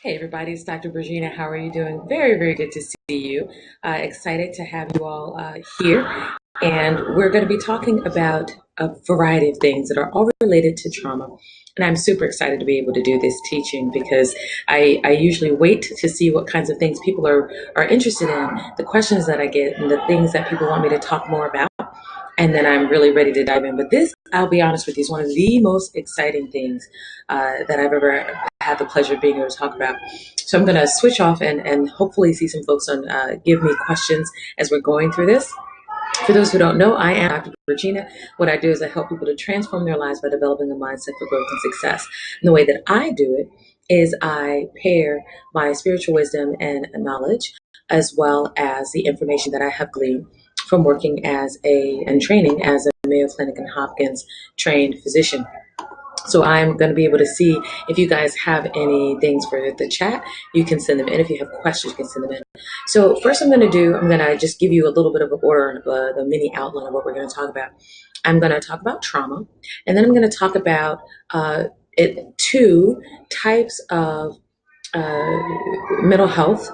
Hey everybody, it's Dr. Virginia. How are you doing? Very, very good to see you. Excited to have you all here. And we're going to be talking about a variety of things that are all related to trauma. And I'm super excited to be able to do this teaching because I usually wait to see what kinds of things people are interested in, the questions that I get, and the things that people want me to talk more about. And then I'm really ready to dive in. But this, I'll be honest with you, is one of the most exciting things that I've ever had the pleasure of being able to talk about. So I'm going to switch off and hopefully see some folks on give me questions as we're going through this. For those who don't know, I am Dr. Regina. What I do is I help people to transform their lives by developing a mindset for growth and success. And the way that I do it is I pair my spiritual wisdom and knowledge as well as the information that I have gleaned from working and training as a Mayo Clinic and Hopkins trained physician. So I'm going to be able to see if you guys have any things for the chat, you can send them in. If you have questions, you can send them in. So first I'm going to just give you a little bit of an order, the mini outline of what we're going to talk about. I'm going to talk about trauma, and then I'm going to talk about two types of mental health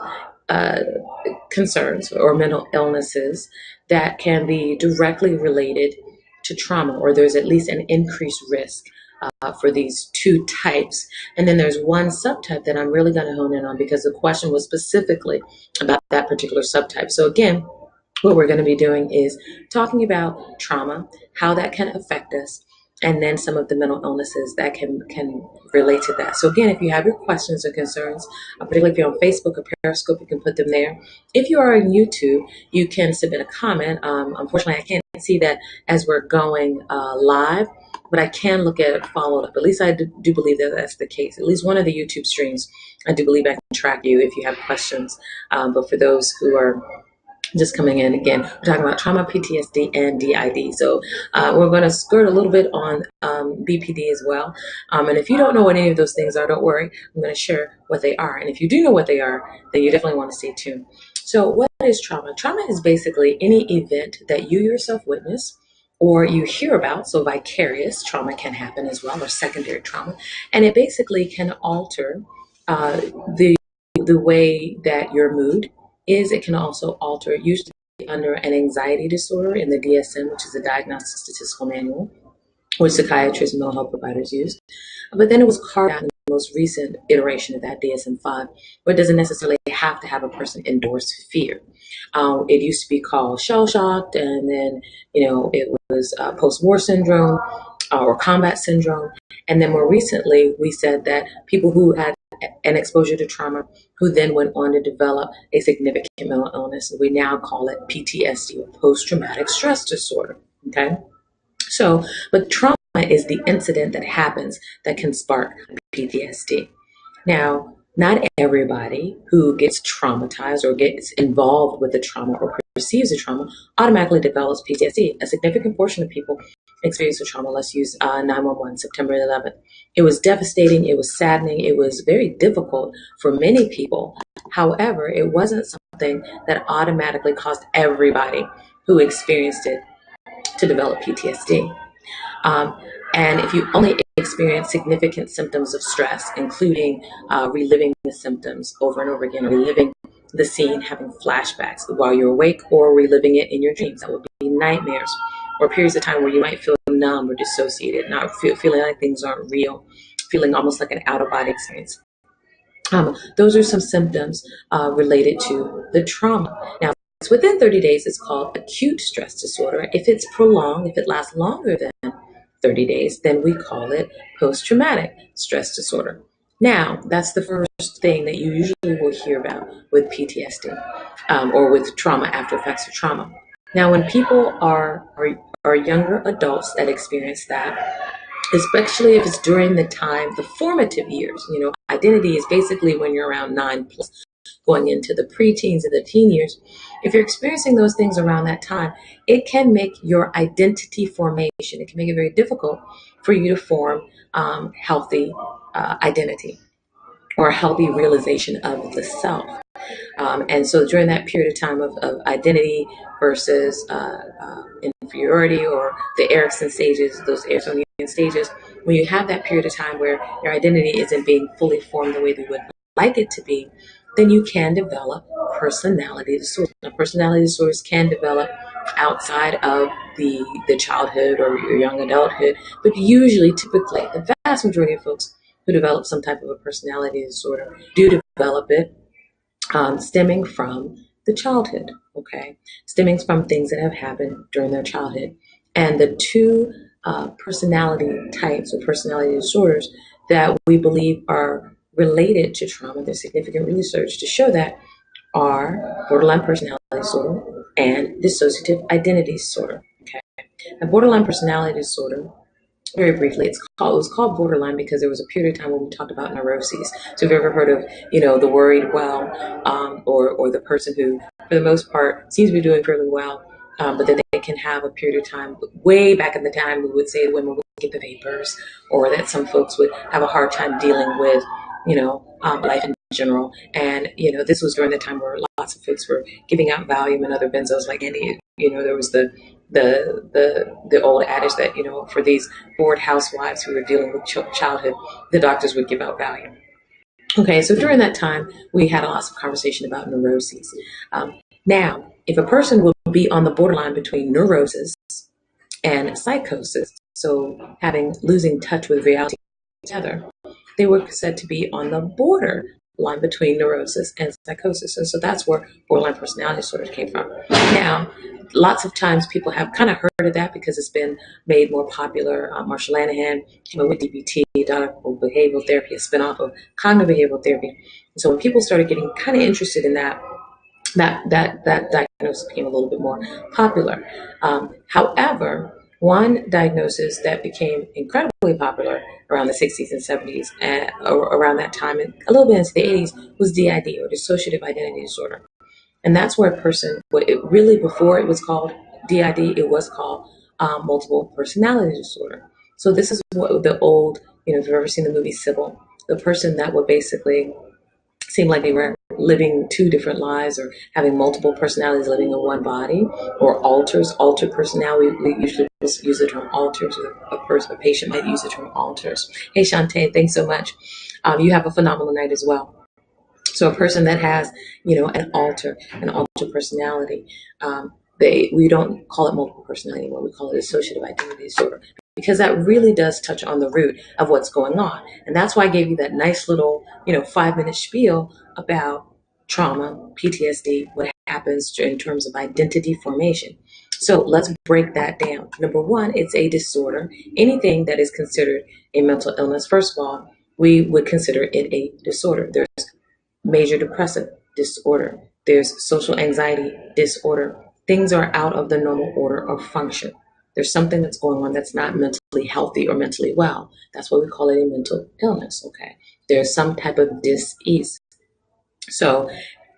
concerns or mental illnesses that can be directly related to trauma, or there's at least an increased risk for these two types. And then there's one subtype that I'm really going to hone in on because the question was specifically about that particular subtype. So again, what we're going to be doing is talking about trauma, how that can affect us, and then some of the mental illnesses that can relate to that. So again, if you have your questions or concerns, particularly if you're on Facebook or Periscope, you can put them there. If you are on YouTube, you can submit a comment. Unfortunately, I can't see that as we're going live, but I can look at it followed up. At least I do believe that that's the case. At least one of the YouTube streams, I do believe I can track you if you have questions. But for those who are just coming in, again, we're talking about trauma, PTSD, and DID. So we're going to skirt a little bit on BPD as well. And if you don't know what any of those things are, don't worry. I'm going to share what they are. And if you do know what they are, then you definitely want to stay tuned. So what is trauma? Trauma is basically any event that you yourself witness or you hear about. So vicarious trauma can happen as well, or secondary trauma. And it basically can alter the way that your mood is. It can also alter, usually under an anxiety disorder in the DSM, which is the Diagnostic Statistical Manual, which psychiatrists and mental health providers use. But then it was carved out in the most recent iteration of that, DSM-5, where it doesn't necessarily have to have a person endorse fear. It used to be called shell-shocked, and then, it was post-war syndrome or combat syndrome. And then more recently, we said that people who had an exposure to trauma who then went on to develop a significant mental illness, we now call it PTSD, or post-traumatic stress disorder. Okay? So, but trauma is the incident that happens that can spark PTSD. Now, not everybody who gets traumatized or gets involved with the trauma or perceives the trauma automatically develops PTSD. A significant portion of people experience the trauma. Let's use 9/11, September 11th. It was devastating. It was saddening. It was very difficult for many people. However, it wasn't something that automatically caused everybody who experienced it to develop PTSD. And if you only experience significant symptoms of stress, including reliving the symptoms over and over again, reliving the scene, having flashbacks while you're awake, or reliving it in your dreams, that would be nightmares, or periods of time where you might feel numb or dissociated, not feeling like things aren't real, feeling almost like an out-of-body experience. Those are some symptoms related to the trauma. Now, within 30 days, it's called acute stress disorder. If it's prolonged, if it lasts longer than 30 days, then we call it post-traumatic stress disorder. Now, that's the first thing that you usually will hear about with PTSD or with trauma, after effects of trauma. Now, when people are younger adults that experience that, especially if it's during the formative years, identity is basically when you're around 9 plus, going into the preteens and the teen years. If you're experiencing those things around that time, it can make your identity formation. It can make it very difficult for you to form healthy identity or a healthy realization of the self. And so during that period of time of identity versus inferiority, or the Erikson stages, those Ericksonian stages, when you have that period of time where your identity isn't being fully formed the way that you would like it to be, then you can develop personality disorders. Now, personality disorders can develop outside of the childhood or your young adulthood, but usually, typically, the vast majority of folks who develop some type of a personality disorder do develop it stemming from the childhood, okay? Stemming from things that have happened during their childhood. And the two personality types or personality disorders that we believe are related to trauma, there's significant research to show that, are borderline personality disorder and dissociative identity disorder, okay? And borderline personality disorder, very briefly, it was called borderline because there was a period of time when we talked about neuroses. So if you've ever heard of, the worried well, or the person who, for the most part, seems to be doing fairly well, but then they can have a period of time, way back in the time, we would say women would get the vapors, or that some folks would have a hard time dealing with, life in general. And, this was during the time where lots of folks were giving out Valium and other benzos like any, there was the old adage that, for these bored housewives who were dealing with childhood, the doctors would give out Valium. Okay, so during that time, we had lots of conversation about neuroses. Now, if a person will be on the borderline between neurosis and psychosis, so losing touch with reality together, they were said to be on the border line between neurosis and psychosis. And so that's where borderline personality disorders came from. Now, lots of times people have kind of heard of that because it's been made more popular. Marsha Linehan came up with DBT, dialectical behavioral therapy, a spinoff of cognitive behavioral therapy. And so when people started getting kind of interested in that diagnosis became a little bit more popular. However, one diagnosis that became incredibly popular around the 60s and 70s, and around that time, and a little bit into the 80s, was DID, or dissociative identity disorder. And that's where a person, before it was called DID, it was called multiple personality disorder. So this is what the old, if you've ever seen the movie Sybil, the person that would basically seem like they were living two different lives or having multiple personalities living in one body, or altered personality. We usually use the term alters, or a patient might use the term alters. Hey, Shantae, thanks so much. You have a phenomenal night as well. So a person that has, an alter personality, we don't call it multiple personality anymore. We call it dissociative identity disorder, because that really does touch on the root of what's going on. And that's why I gave you that nice little, 5-minute spiel about trauma, PTSD, what happens in terms of identity formation. So let's break that down. Number one, it's a disorder. Anything that is considered a mental illness, first of all, we would consider it a disorder. There's major depressive disorder. There's social anxiety disorder. Things are out of the normal order of function. There's something that's going on that's not mentally healthy or mentally well. That's why we call it a mental illness, okay? There's some type of dis-ease. So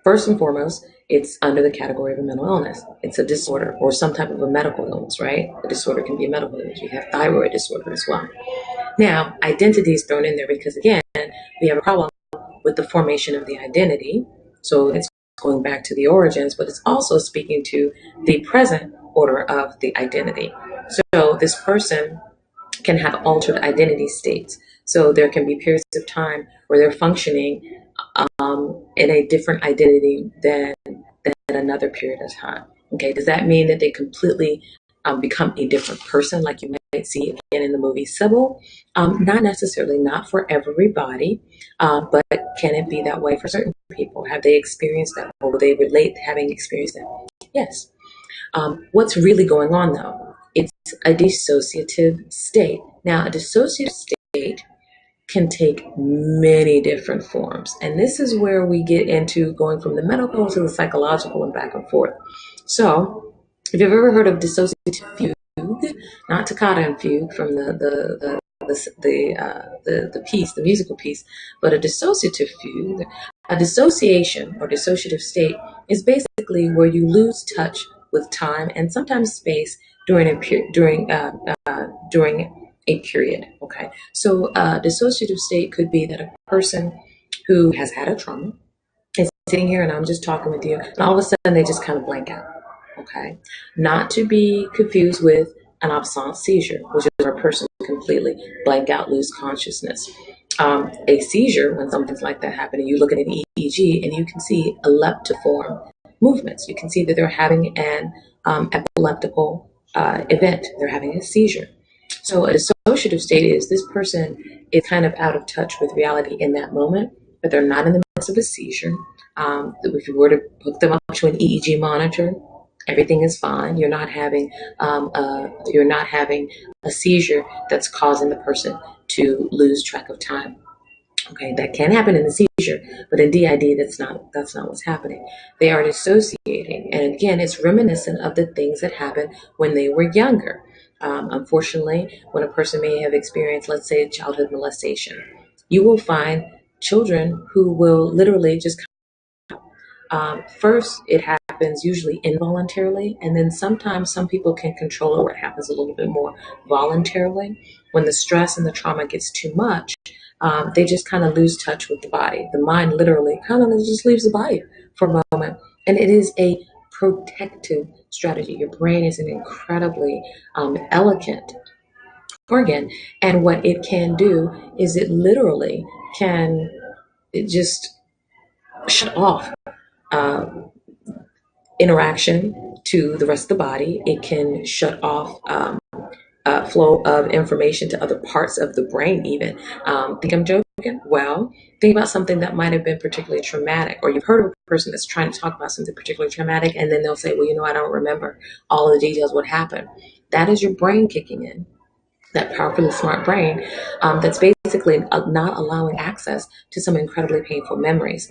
first and foremost, it's under the category of a mental illness. It's a disorder or some type of a medical illness, right? A disorder can be a medical illness. You have thyroid disorder as well. Now, identity is thrown in there because, again, we have a problem with the formation of the identity. So it's going back to the origins, but it's also speaking to the present order of the identity. So this person can have altered identity states. So there can be periods of time where they're functioning in a different identity than another period of time. Okay, does that mean that they completely become a different person, like you might see again in the movie Sybil? Not necessarily, not for everybody, but can it be that way for certain people? Have they experienced that, or will they relate having experienced that? Yes. What's really going on, though? It's a dissociative state. Now, a dissociative state can take many different forms. And this is where we get into going from the medical to the psychological and back and forth. So if you've ever heard of dissociative fugue, not toccata and fugue from the piece, the musical piece, but a dissociative fugue, a dissociation or dissociative state is basically where you lose touch with time and sometimes space during a period. Okay, so dissociative state could be that a person who has had a trauma is sitting here and I'm just talking with you, and all of a sudden they just kind of blank out. Okay, not to be confused with an absence seizure, which is where a person completely blank out, lose consciousness. A seizure, when something's like that happening, you look at an EEG and you can see epileptiform movements. You can see that they're having an epileptical event. They're having a seizure. So a dissociative state is this person is kind of out of touch with reality in that moment, but they're not in the midst of a seizure. If you were to hook them up to an EEG monitor, everything is fine. You're not having a seizure that's causing the person to lose track of time. Okay, that can happen in a seizure, but in DID, that's not what's happening. They are dissociating, and again, it's reminiscent of the things that happened when they were younger. Unfortunately, when a person may have experienced, let's say, childhood molestation, you will find children who will literally just first, it happens usually involuntarily, and then sometimes some people can control it where it happens a little bit more voluntarily. When the stress and the trauma gets too much, they just kind of lose touch with the body. The mind literally kind of just leaves the body for a moment, and it is a protective strategy. Your brain is an incredibly elegant organ, and what it can do is it literally can it just shut off uh, interaction to the rest of the body. It can shut off flow of information to other parts of the brain, even. Think I'm joking? Well, think about something that might have been particularly traumatic, or you've heard of a person that's trying to talk about something particularly traumatic, and then they'll say, well, I don't remember all of the details, what happened. That is your brain kicking in, that powerfully smart brain that's basically not allowing access to some incredibly painful memories.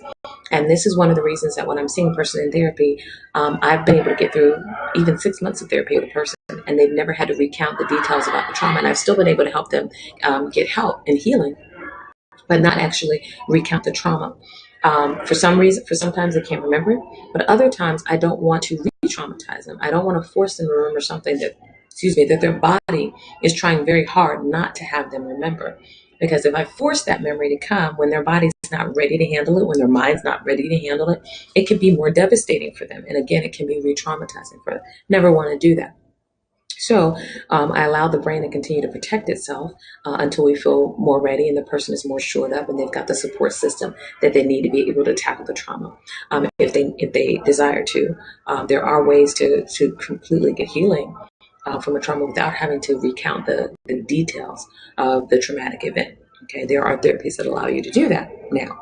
And this is one of the reasons that when I'm seeing a person in therapy, I've been able to get through even 6 months of therapy with a person, and they've never had to recount the details about the trauma. And I've still been able to help them get help and healing, but not actually recount the trauma. For some reason, for sometimes they can't remember it, but other times I don't want to re-traumatize them. I don't want to force them to remember something that their body is trying very hard not to have them remember. Because if I force that memory to come when their body's not ready to handle it, when their mind's not ready to handle it, it can be more devastating for them. And again, it can be re-traumatizing for them. Never want to do that. So I allow the brain to continue to protect itself until we feel more ready and the person is more shored up and they've got the support system that they need to be able to tackle the trauma. If they desire to, there are ways to completely get healing from a trauma without having to recount the details of the traumatic event. Okay, there are therapies that allow you to do that now,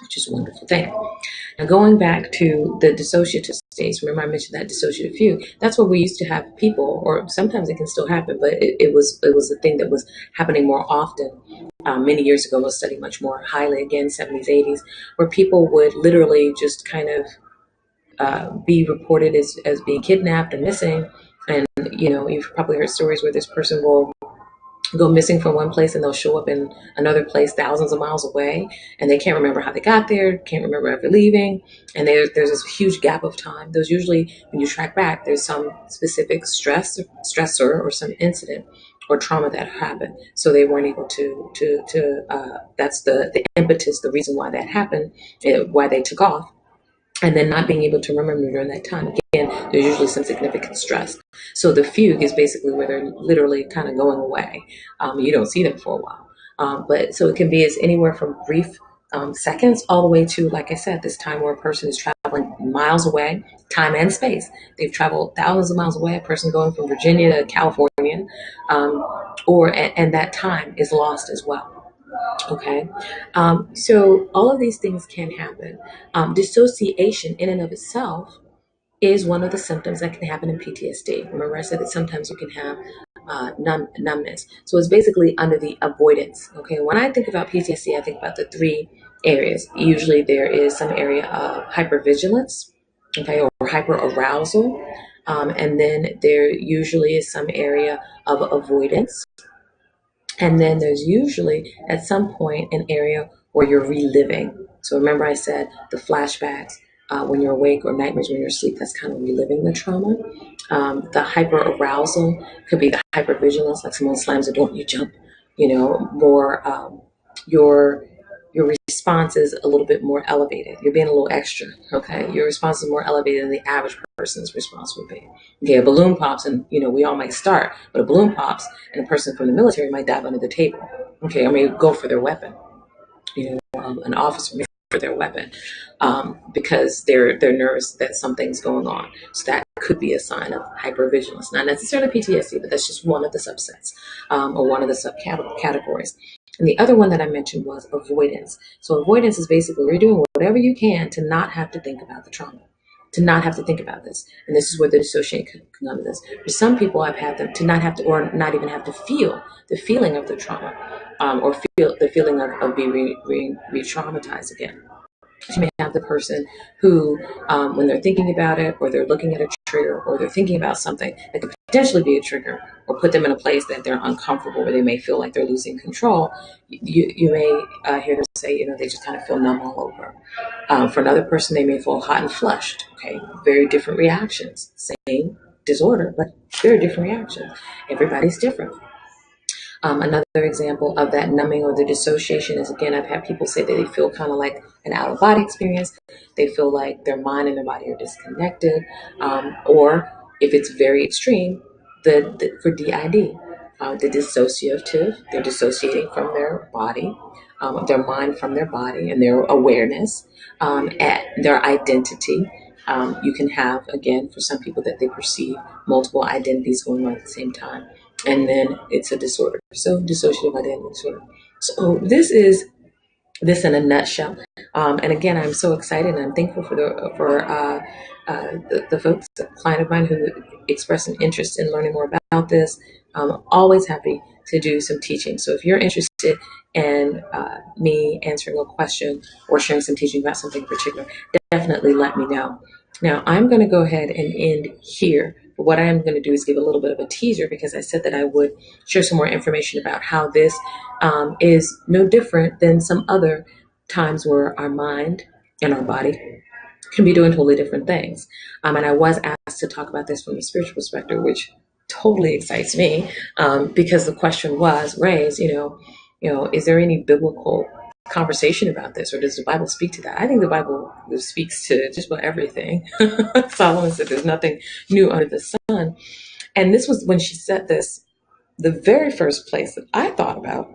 which is a wonderful thing. Now, going back to the dissociative states, remember I mentioned that dissociative fugue. That's where we used to have people, or sometimes it can still happen, but it was a thing that was happening more often. Many years ago, I was studying much more highly, again, 70s, 80s, where people would literally just kind of be reported as being kidnapped and missing. And, you've probably heard stories where this person will go missing from one place and they'll show up in another place thousands of miles away, and they can't remember how they got there, can't remember ever leaving, and there's this huge gap of time. There's usually, when you track back, there's some specific stressor or some incident or trauma that happened, so they weren't able to that's the impetus, the reason why that happened, why they took off, and then not being able to remember during that time. Again, there's usually some significant stress. So the fugue is basically where they're literally kind of going away. You don't see them for a while. But so it can be as anywhere from brief seconds all the way to, like I said, this time where a person is traveling miles away, time and space. They've traveled thousands of miles away, a person going from Virginia to California, and that time is lost as well. Okay. So all of these things can happen. Dissociation in and of itself is one of the symptoms that can happen in PTSD. Remember, I said that sometimes you can have numbness. So it's basically under the avoidance. Okay. When I think about PTSD, I think about the three areas. Usually there is some area of hypervigilance, okay, or hyperarousal. And then there usually is some area of avoidance. And then there's usually at some point an area where you're reliving. So remember I said the flashbacks when you're awake, or nightmares when you're asleep, that's kind of reliving the trauma. The hyper arousal could be the hypervigilance, like someone slams the door and you jump, more your response is a little bit more elevated. You're being a little extra, okay? Your response is more elevated than the average person's response would be. Okay, a balloon pops and, we all might start, but a balloon pops and a person from the military might dive under the table. Okay, I mean, go for their weapon. An officer may for their weapon because they're nervous that something's going on. So that could be a sign of hypervigilance, not necessarily PTSD, but that's just one of the subsets or one of the subcategories. And the other one that I mentioned was avoidance. So avoidance is basically you're doing whatever you can to not have to think about the trauma, to not have to think about this. And this is where the dissociation can come into this. For some people, I've had them to not have to, or not even have to feel the feeling of the trauma, or feel the feeling of being re-traumatized again. You may have the person who, when they're thinking about it, or they're looking at a trigger, or they're thinking about something that could potentially be a trigger, or put them in a place that they're uncomfortable, where they may feel like they're losing control. You may hear them say, they just kind of feel numb all over. For another person, they may feel hot and flushed. Okay, very different reactions. Same disorder, but very different reactions. Everybody's different. Another example of that numbing or the dissociation is, again, I've had people say that they feel kind of like an out of body experience. They feel like their mind and their body are disconnected. Or if it's very extreme, for DID, the dissociative, they're dissociating from their body, their mind from their body and their awareness, at their identity. You can have, again, for some people that they perceive multiple identities going on at the same time. And then it's a disorder. So dissociative identity disorder. So this is this in a nutshell. And again, I'm so excited and I'm thankful for the folks, a client of mine who expressed an interest in learning more about this. I'm always happy to do some teaching. So if you're interested in me answering a question or sharing some teaching about something in particular, definitely let me know. Now, I'm going to go ahead and end here. But what I am going to do is give a little bit of a teaser, because I said that I would share some more information about how this is no different than some other times where our mind and our body can be doing totally different things. And I was asked to talk about this from a spiritual perspective, which totally excites me, because the question was raised, is there any biblical conversation about this, or does the Bible speak to that? I think the Bible speaks to just about everything. Solomon said there's nothing new under the sun. And this was when she said this, the very first place that I thought about.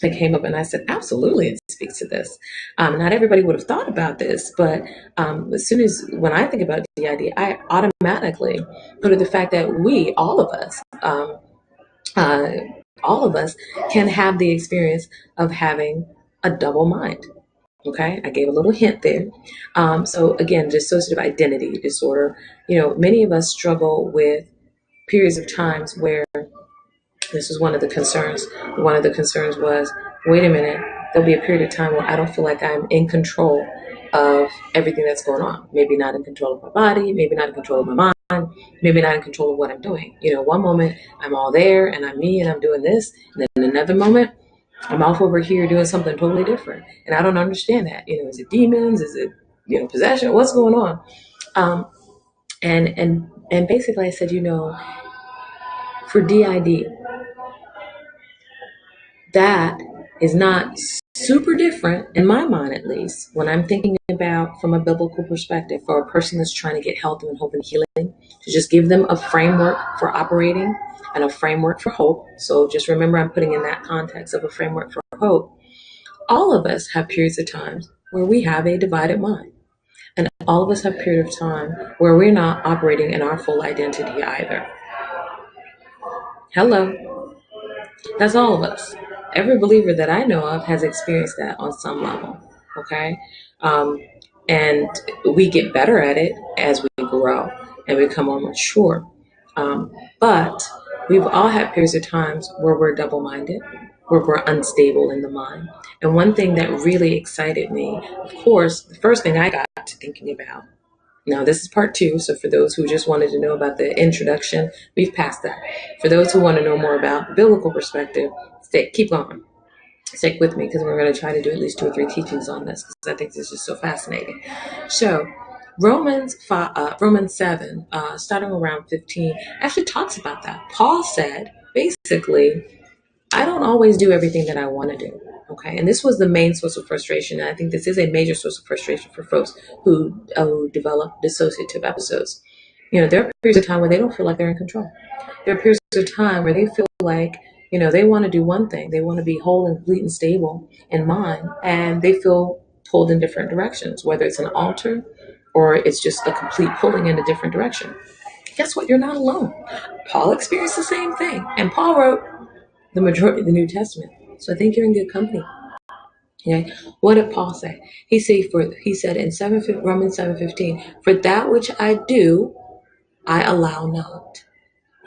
I came up and I said, absolutely, it speaks to this. Not everybody would have thought about this, but as soon as when I think about DID, I automatically go to the fact that all of us can have the experience of having a double mind. Okay, I gave a little hint there. So again, dissociative identity disorder. Many of us struggle with periods of times where this is one of the concerns. One of the concerns was, wait a minute, there'll be a period of time where I don't feel like I'm in control of everything that's going on. Maybe not in control of my body, maybe not in control of my mind, maybe not in control of what I'm doing. One moment I'm all there and I'm me and I'm doing this. And then another moment I'm off over here doing something totally different. And I don't understand that. Is it demons? Is it, possession? What's going on? And basically I said, for DID, that is not super different, in my mind at least, when I'm thinking about from a biblical perspective for a person that's trying to get health and hope and healing, to just give them a framework for operating and a framework for hope. So just remember, I'm putting in that context of a framework for hope. All of us have periods of times where we have a divided mind. And all of us have periods of time where we're not operating in our full identity either. Hello. That's all of us. Every believer that I know of has experienced that on some level. Okay. And we get better at it as we grow and become more mature. But we've all had periods of times where we're double-minded, where we're unstable in the mind. And one thing that really excited me, of course, the first thing I got to thinking about, now this is part 2, so for those who just wanted to know about the introduction, we've passed that. For those who want to know more about the biblical perspective, keep going. Stick with me, because we're going to try to do at least 2 or 3 teachings on this, because I think this is so fascinating. So Romans 7, starting around 15, actually talks about that. Paul said, basically, I don't always do everything that I want to do. Okay. And this was the main source of frustration. And I think this is a major source of frustration for folks who develop dissociative episodes. There are periods of time where they don't feel like they're in control. There are periods of time where they feel like They want to do one thing. They want to be whole and complete and stable in mind, and they feel pulled in different directions, whether it's an altar or it's just a complete pulling in a different direction. Guess what? You're not alone. Paul experienced the same thing, and Paul wrote the majority of the New Testament. So I think you're in good company. Okay. What did Paul say? He said in Romans 7:15, for that which I do, I allow not.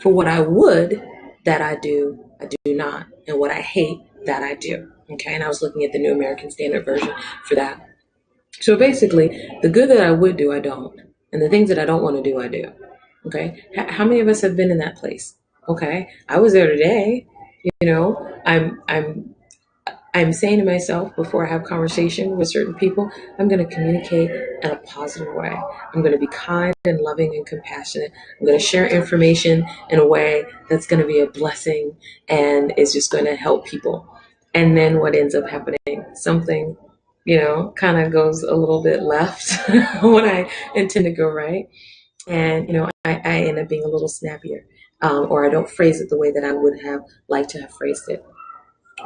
For what I would that I do not. And what I hate, that I do. Okay. And I was looking at the New American Standard Version for that. So basically, the good that I would do, I don't. And the things that I don't want to do, I do. Okay. How many of us have been in that place? Okay. I was there today. I'm saying to myself before I have conversation with certain people, I'm going to communicate in a positive way. I'm going to be kind and loving and compassionate. I'm going to share information in a way that's going to be a blessing and is just going to help people. And then what ends up happening? Something, kind of goes a little bit left when I intend to go right. And, I end up being a little snappier, or I don't phrase it the way that I would have liked to have phrased it.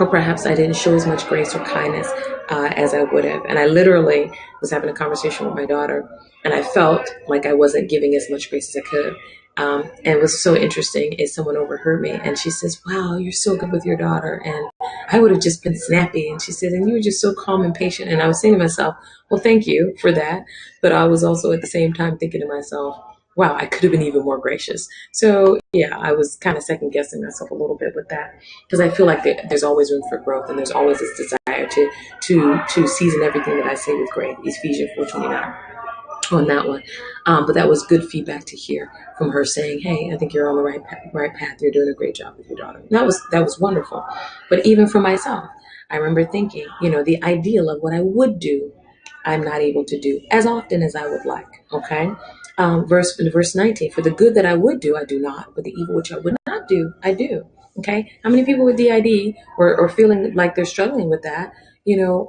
Or perhaps I didn't show as much grace or kindness as I would have. And I literally was having a conversation with my daughter, and I felt like I wasn't giving as much grace as I could. And it was so interesting is someone overheard me, and she says, wow, you're so good with your daughter. And I would have just been snappy. And she said, and you were just so calm and patient. And I was saying to myself, well, thank you for that. But I was also at the same time thinking to myself, wow, I could have been even more gracious. So yeah, I was kind of second guessing myself a little bit with that, because I feel like there's always room for growth, and there's always this desire to season everything that I say with grace. Ephesians 4:29 on that one. But that was good feedback to hear from her, saying, hey, I think you're on the right path. You're doing a great job with your daughter. And that was wonderful. But even for myself, I remember thinking, the ideal of what I would do, I'm not able to do as often as I would like. Okay. Verse 19, for the good that I would do, I do not, but the evil which I would not do, I do. Okay. How many people with DID or feeling like they're struggling with that,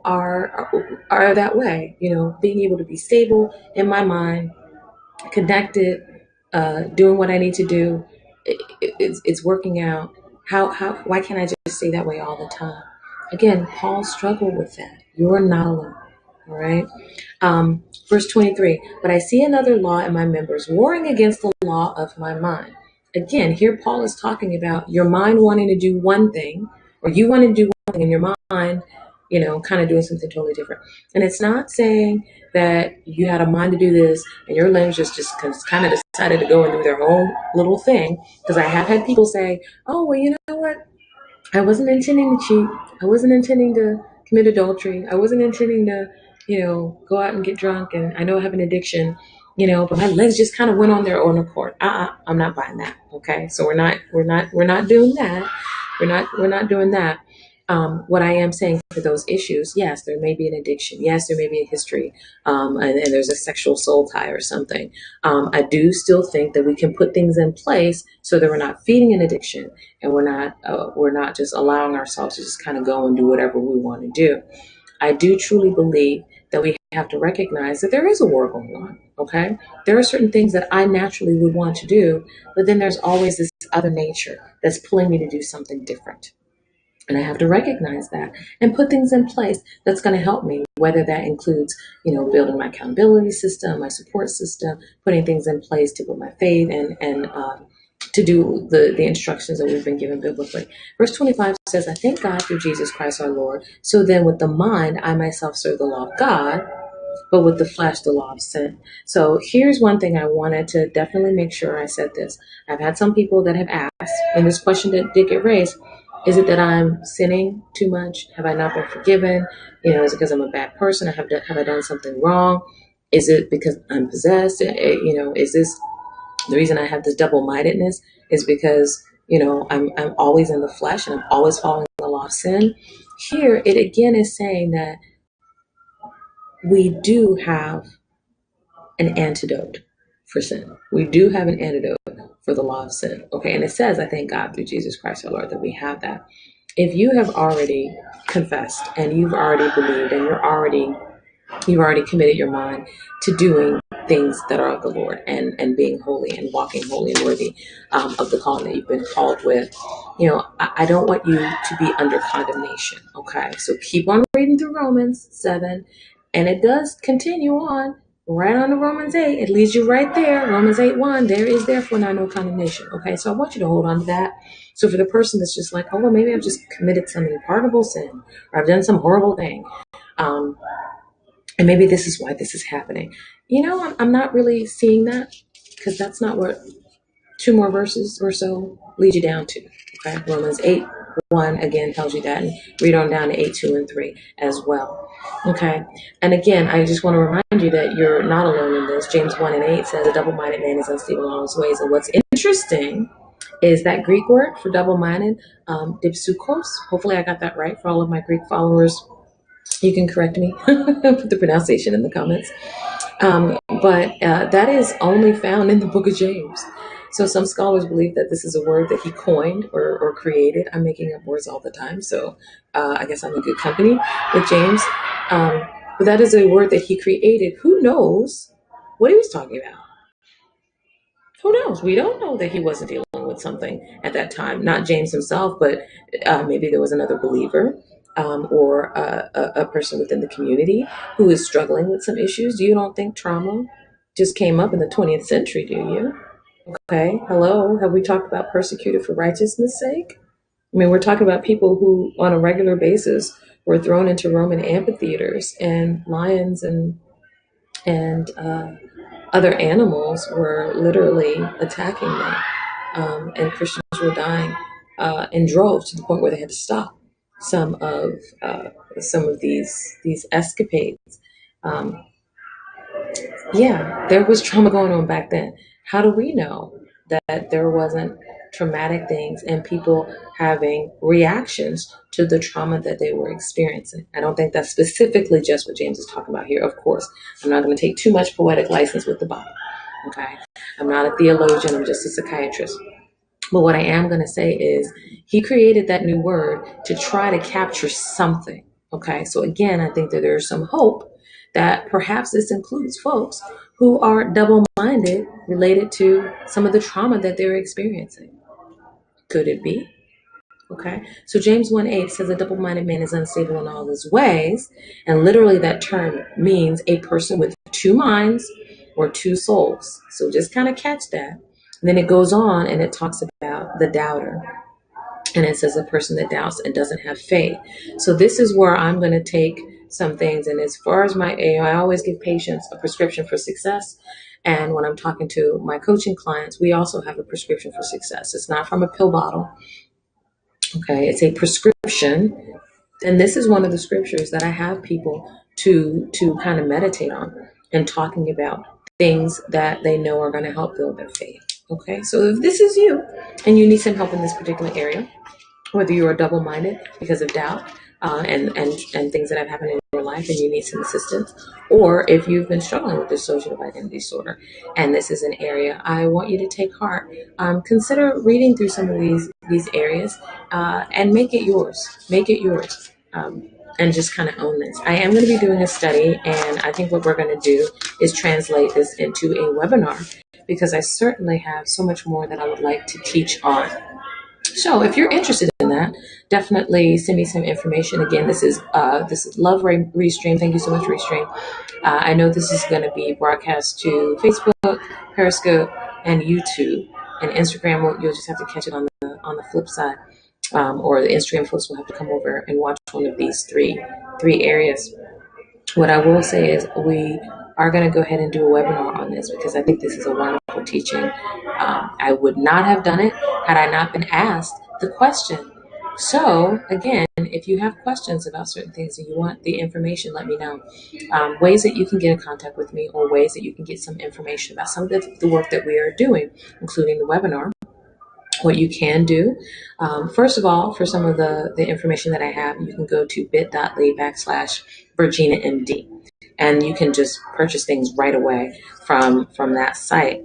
are that way, being able to be stable in my mind, connected, doing what I need to do. It's working out. Why can't I just stay that way all the time? Again, Paul struggled with that. You're not alone. All right. Verse 23, but I see another law in my members, warring against the law of my mind. Again, here Paul is talking about your mind wanting to do one thing, or you want to do one thing in your mind, kind of doing something totally different. And it's not saying that you had a mind to do this and your limbs just kind of decided to go and do their own little thing. Because I have had people say, oh, well, you know what? I wasn't intending to cheat. I wasn't intending to commit adultery. I wasn't intending to, go out and get drunk. And I know I have an addiction, but my legs just kind of went on their own accord. I'm not buying that. Okay. So we're not doing that. We're not doing that. What I am saying for those issues, yes, there may be an addiction. Yes, there may be a history, and there's a sexual soul tie or something. I do still think that we can put things in place so that we're not feeding an addiction, and we're not just allowing ourselves to just kind of go and do whatever we want to do. I do truly believe that we have to recognize that there is a war going on. Okay, there are certain things that I naturally would want to do, but then there's always this other nature that's pulling me to do something different. And I have to recognize that and put things in place that's going to help me, whether that includes, building my accountability system, my support system, putting things in place to put my faith and to do the instructions that we've been given biblically. Verse 25 says, I thank God through Jesus Christ our Lord. So then with the mind, I myself serve the law of God, but with the flesh, the law of sin. So here's one thing I wanted to definitely make sure I said this. I've had some people that have asked, and this question did get raised, is it that I'm sinning too much? Have I not been forgiven? Is it because I'm a bad person? Have I done something wrong? Is it because I'm possessed? Is this the reason I have this double-mindedness? Is because, I'm always in the flesh and I'm always following the law of sin? Here, it again is saying that we do have an antidote for sin. We do have an antidote for the law of sin. Okay, and it says, I thank God through Jesus Christ our Lord that we have that. If you have already confessed and you've already believed and you've already committed your mind to doing things that are of the Lord, and being holy and walking holy and worthy of the calling that you've been called with. I don't want you to be under condemnation. Okay, so keep on reading through Romans 7, and it does continue on right on to Romans 8. It leads you right there. Romans 8:1. There is therefore now no condemnation. Okay, so I want you to hold on to that. So for the person that's just like, oh well, maybe I've just committed some unpardonable sin, or I've done some horrible thing. And maybe this is why this is happening. I'm not really seeing that, because that's not what 2 more verses or so lead you down to. Okay, Romans 8:1 again tells you that, and read on down to 8:2 and 3 as well. Okay, and again, I just want to remind you that you're not alone in this. James 1:8 says, "A double-minded man is unstable in all his ways." And what's interesting is that Greek word for double-minded, dipsukos. Hopefully, I got that right. For all of my Greek followers, you can correct me, put the pronunciation in the comments. But that is only found in the book of James. So some scholars believe that this is a word that he coined or created. I'm making up words all the time, so I guess I'm in good company with James. But that is a word that he created. Who knows what he was talking about? Who knows? We don't know that he wasn't dealing with something at that time. Not James himself, but maybe there was another believer, or a person within the community who is struggling with some issues. You don't think trauma just came up in the 20th century, do you? Okay, hello. Have we talked about persecuted for righteousness' sake? I mean, we're talking about people who, on a regular basis, were thrown into Roman amphitheaters, and lions and other animals were literally attacking them, and Christians were dying in droves to the point where they had to stop some of these escapades. Yeah, there was trauma going on back then. How do we know that there wasn't traumatic things and people having reactions to the trauma that they were experiencing? I don't think that's specifically just what James is talking about here. Of course, I'm not going to take too much poetic license with the Bible. Okay, I'm not a theologian. I'm just a psychiatrist. But what I am going to say is he created that new word to try to capture something. Okay, so again, I think that there's some hope that perhaps this includes folks who are double-minded related to some of the trauma that they're experiencing. Could it be? Okay, so James 1:8 says a double-minded man is unstable in all his ways. And literally that term means a person with 2 minds or 2 souls. So just kind of catch that. And then it goes on and it talks about the doubter. And it says a person that doubts and doesn't have faith. So this is where I'm going to take some things. And as far as I always give patients a prescription for success. And when I'm talking to my coaching clients, we also have a prescription for success. It's not from a pill bottle. Okay, it's a prescription. And this is one of the scriptures that I have people to kind of meditate on, and talking about things that they know are going to help build their faith. Okay, so if this is you and you need some help in this particular area, whether you are double-minded because of doubt and things that have happened in your life and you need some assistance, or if you've been struggling with dissociative identity disorder and this is an area, I want you to take heart. Consider reading through some of these areas and make it yours. Make it yours. And just kind of own this. I am going to be doing a study, and I think what we're going to do is translate this into a webinar, because I certainly have so much more that I would like to teach on. So if you're interested in that, definitely send me some information. Again, this is Love Restream. Thank you so much, Restream. I know this is going to be broadcast to Facebook, Periscope, and YouTube, and Instagram. You'll just have to catch it on the flip side, or the Instagram folks will have to come over and watch one of these three areas. What I will say is we are going to go ahead and do a webinar on this, because I think this is a wonderful teaching. I would not have done it had I not been asked the question. So again, if you have questions about certain things and you want the information, let me know. Ways that you can get in contact with me, or ways that you can get some information about some of the work that we are doing, including the webinar. What you can do, first of all, for some of the information that I have, you can go to bit.ly/VirginaMD, and you can just purchase things right away from that site,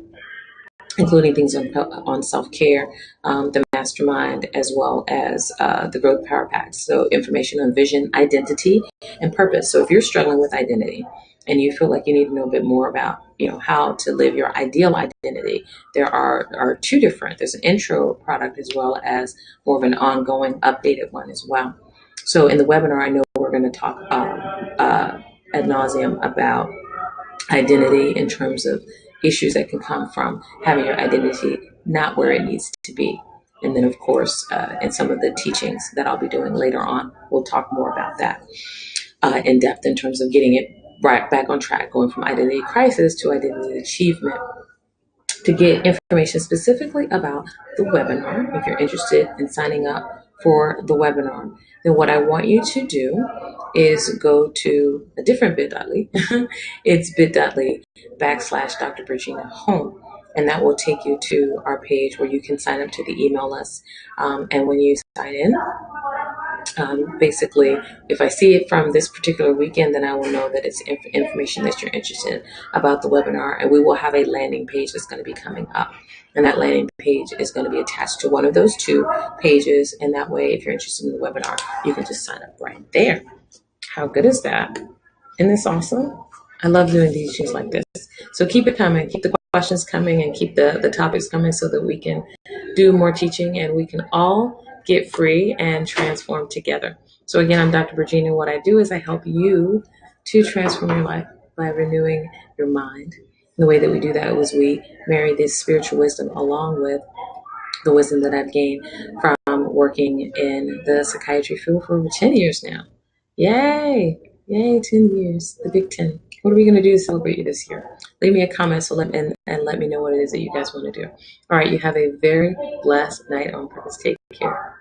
including things on self-care, the mastermind, as well as the Growth Power Pack. So information on vision, identity, and purpose. So if you're struggling with identity and you feel like you need to know a bit more about, how to live your ideal identity, there are two different. There's an intro product as well as more of an ongoing, updated one as well. So in the webinar, I know we're going to talk ad nauseum about identity in terms of issues that can come from having your identity not where it needs to be. And then, of course, in some of the teachings that I'll be doing later on, we'll talk more about that in depth in terms of getting it right back on track, going from identity crisis to identity achievement. To get information specifically about the webinar, if you're interested in signing up for the webinar, then what I want you to do is go to a different bit.ly. It's bit.ly/ Dr. Virginia Home. And that will take you to our page where you can sign up to the email list. And when you sign in, basically, if I see it from this particular weekend, then I will know that it's information that you're interested in about the webinar, and we will have a landing page that's going to be coming up. And that landing page is going to be attached to one of those two pages, and that way, if you're interested in the webinar, you can just sign up right there. How good is that? Isn't this awesome? I love doing these things like this. So keep it coming, keep the questions coming, and keep the topics coming so that we can do more teaching and we can all get free and transform together. So again, I'm Dr. Virginia. What I do is I help you to transform your life by renewing your mind. And the way that we do that is we marry this spiritual wisdom along with the wisdom that I've gained from working in the psychiatry field for over 10 years now. Yay! Yay, 10 years, the big 10. What are we going to do to celebrate you this year? Leave me a comment and let me know what it is that you guys want to do. All right, you have a very blessed night on purpose. Take care.